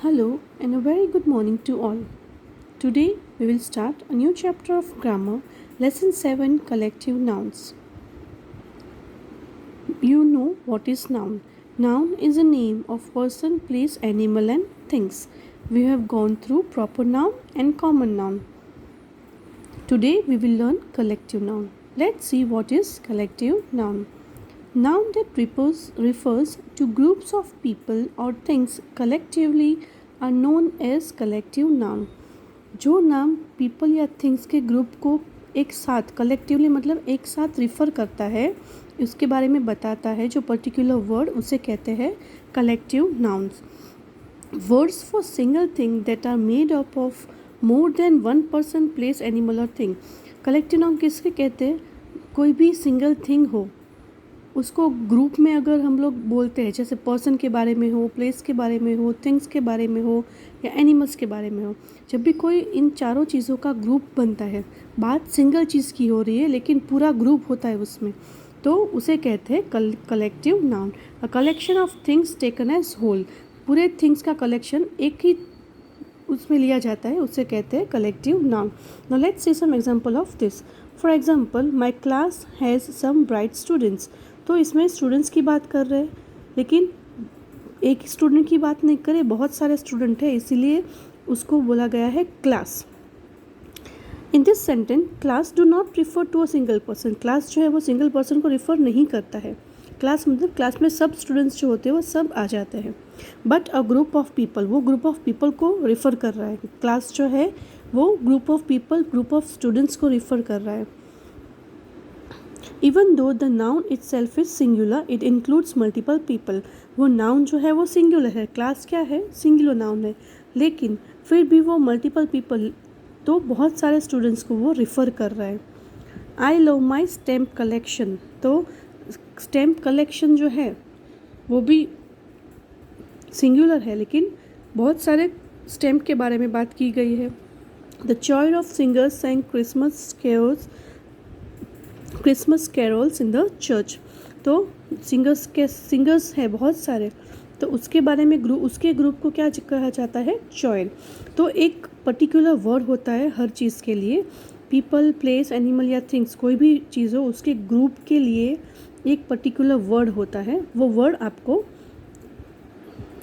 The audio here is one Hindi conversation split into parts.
Hello and a very good morning to all. Today we will start a new chapter of grammar, lesson 7 collective nouns. You know what is noun? Noun is a name of person, place, animal and things. We have gone through proper noun and common noun. Today we will learn collective noun. Let's see what is collective noun. Noun that refers to groups of people or things collectively are known as collective noun. जो नाम पीपल या थिंग्स के ग्रुप को एक साथ कलेक्टिवली मतलब एक साथ रिफ़र करता है, उसके बारे में बताता है, जो पर्टिकुलर वर्ड उसे कहते हैं collective nouns. Words for single thing that are made up of more than one person, place, animal और थिंग. कलेक्टिव नाउन किसके कहते हैं? कोई भी सिंगल थिंग हो उसको ग्रुप में अगर हम लोग बोलते हैं, जैसे पर्सन के बारे में हो, प्लेस के बारे में हो, थिंग्स के बारे में हो या एनिमल्स के बारे में हो, जब भी कोई इन चारों चीज़ों का ग्रुप बनता है, बात सिंगल चीज़ की हो रही है लेकिन पूरा ग्रुप होता है उसमें, तो उसे कहते हैं collective noun. A collection of things taken as whole. पूरे थिंग्स का कलेक्शन एक ही उसमें लिया जाता है, उसे कहते हैं collective noun. Now let's see some example of this. For example, my class has some bright students. तो इसमें स्टूडेंट्स की बात कर रहे हैं, लेकिन एक स्टूडेंट की बात नहीं करे, बहुत सारे स्टूडेंट हैं, इसीलिए उसको बोला गया है class. In this sentence class do not refer to a single person. Class जो है वो सिंगल पर्सन को रिफ़र नहीं करता है. क्लास मतलब क्लास में सब स्टूडेंट्स जो होते हैं वो सब आ जाते हैं. But a group of people, वो ग्रुप ऑफ पीपल को रिफ़र कर रहा है. क्लास जो है वो group of people, group of students को रिफ़र कर रहा है. Even though the noun it self is singular, it includes multiple people. वो नाउन जो है वो सिंगुलर है, क्लास क्या है? सिंगुलर नाउन है, लेकिन फिर भी वो मल्टीपल पीपल, तो बहुत सारे स्टूडेंट्स को वो रिफ़र कर रहा है. I love my stamp collection. तो स्टैम्प कलेक्शन जो है वो भी सिंगुलर है, लेकिन बहुत सारे स्टैम्प के बारे में बात की गई है. The choice of singers sang Christmas carols in the church. तो सिंगर्स है बहुत सारे, तो उसके बारे में उसके ग्रुप को क्या कहा जाता है? चॉयर. तो एक पर्टिकुलर वर्ड होता है हर चीज़ के लिए. पीपल, प्लेस, एनिमल या थिंग्स, कोई भी चीज़ हो उसके ग्रुप के लिए एक पर्टिकुलर वर्ड होता है. वो वर्ड आपको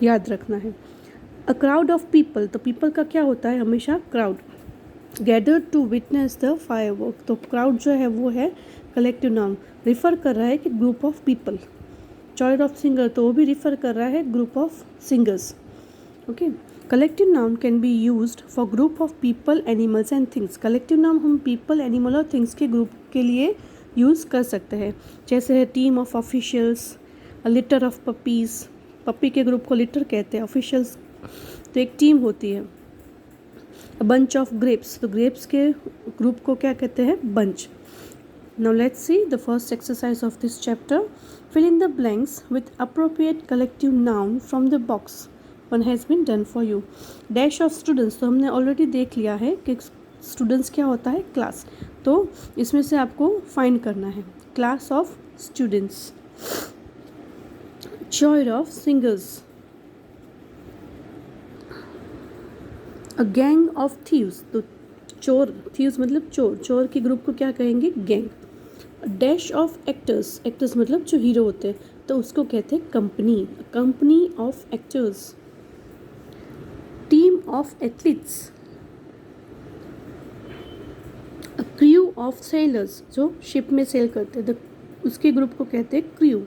याद रखना है. A crowd of people. तो पीपल का क्या होता है? हमेशा crowd. Gather to witness the firework. तो क्राउड जो है वो है कलेक्टिव नाउन, रिफ़र कर रहा है कि group of people. Choice of singer, तो वो भी रिफ़र कर रहा है group of singers. Okay. Collective noun can be used for group of people, animals and things. Collective noun हम पीपल, एनिमल और थिंग्स के ग्रुप के लिए यूज़ कर सकते हैं. जैसे है team of officials, a litre of puppies. Puppy के ग्रुप को लिटर कहते हैं. ऑफिशियल्स तो एक टीम होती है. A bunch of grapes. तो ग्रेप्स के ग्रुप को क्या कहते हैं? Bunch. Now let's see the first exercise of this chapter. Fill in the blanks with appropriate collective noun from the box. One has been done for you. Dash of students. तो हमने ऑलरेडी देख लिया है कि स्टूडेंट्स क्या होता है? क्लास. तो इसमें से आपको फाइंड करना है class of students. Choir of singers. A gang of thieves. तो चोर, थीव्स मतलब चोर, चोर के ग्रुप को क्या कहेंगे? Gang. Dash of actors. Actors मतलब जो हीरो होते हैं, तो उसको कहते हैं company. Company of actors. Team of athletes. A crew of sailors. जो शिप में सेल करते हैं, उसके ग्रुप को कहते हैं crew.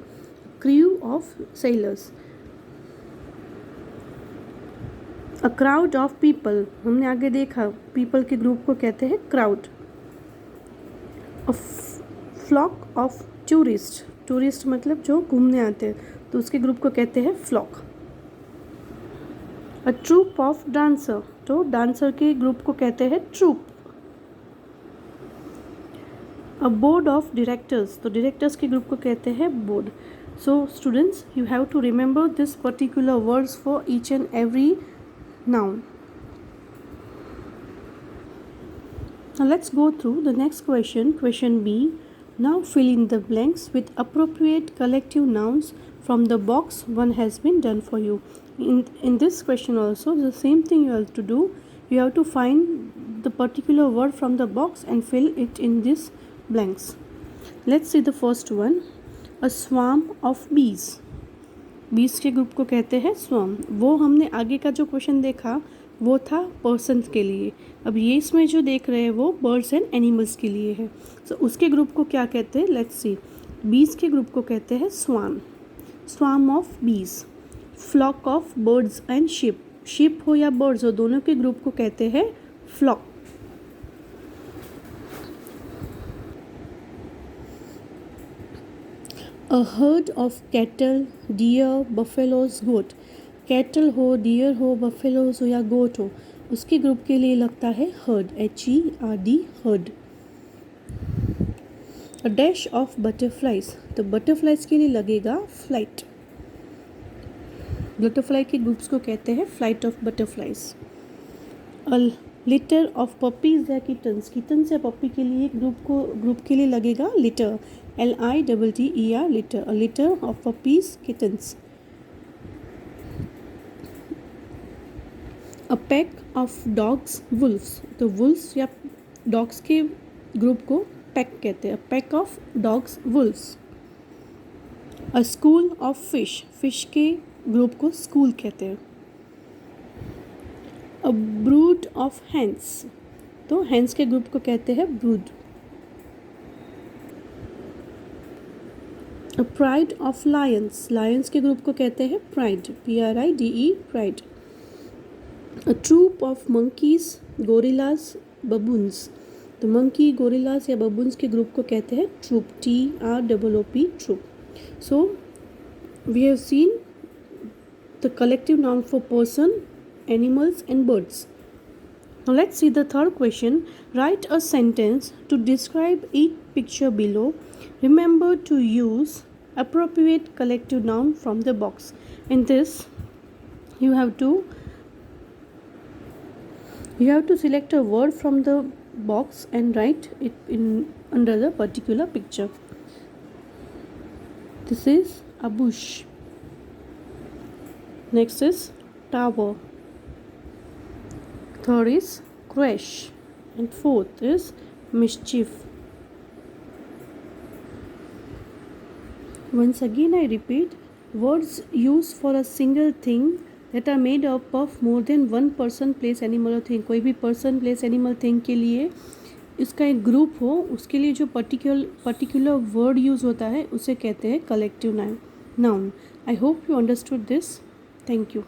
Crew of sailors. A crowd of people. हमने आगे देखा पीपल के ग्रुप को कहते हैं crowd. A flock of tourist. Tourist मतलब जो घूमने आते हैं, तो उसके ग्रुप को कहते हैं flock. A troop of dancer. तो डांसर के ग्रुप को कहते हैं troupe. A board of directors. तो डायरेक्टर्स के ग्रुप को कहते हैं board. So students, you have to remember this particular words for each and every noun. Now let's go through the next question. Question B. Now fill in the blanks with appropriate collective nouns from the box. One has been done for you. In this question also, the same thing you have to do. You have to find the particular word from the box and fill it in these blanks. Let's see the first one. A swarm of bees. बीज के ग्रुप को कहते हैं स्वार्म. वो हमने आगे का जो क्वेश्चन देखा वो था पर्सन के लिए. अब ये इसमें जो देख रहे हैं वो बर्ड्स एंड एनिमल्स के लिए है. सो उसके ग्रुप को क्या कहते हैं, लेट्स सी. बीज के ग्रुप को कहते हैं swarm. Swarm of bees. Flock of birds and ship. Ship हो या बर्ड्स हो, दोनों के ग्रुप को कहते हैं flock. A herd of cattle, deer, buffaloes, goat. Cattle हो, डियर हो, बफेलोज हो या गोट हो, उसके ग्रुप के लिए लगता है heard. HERD, heard. A dash of butterflies. तो बटरफ्लाइज के लिए लगेगा फ्लाइट. बटरफ्लाई के ग्रुप्स को कहते हैं flight of butterflies. A litre of puppies या किटन्स. किटन्स या पपी के लिए ग्रुप के लिए लगेगा litre. LITTER, litre. A litre of puppies, kittens. A pack of dogs, wolves. तो वुल्फ्स या डॉग्स के ग्रुप को पैक कहते हैं. Pack of dogs, wolves. A school of fish. Fish के ग्रुप को स्कूल कहते हैं. अ ब्रूड ऑफ हैंस. तो हैंस के ग्रुप को कहते हैं brood. A pride of lions. Lions के ग्रुप को कहते हैं pride. PRIDE, pride. A troop of monkeys, gorillas, baboons. तो मंकी, गोरिल्लाज या बबून्स के ग्रुप को कहते हैं troop. TROOP, troop. So we have seen the collective noun for person, animals and birds. Now let's see the third question. Write a sentence to describe each picture below. Remember to use appropriate collective noun from the box. In this you have to select a word from the box and write it in under the particular picture. This is a bush. Next is tower. Third is crash. And fourth is mischief. Once again I repeat, words used for a single thing that are made up of more than one person, place, animal or thing. कोई भी person, place, animal, thing के लिए इसका एक ग्रुप हो, उसके लिए जो particular word यूज़ होता है उसे कहते हैं collective noun. I hope you understood this. Thank you.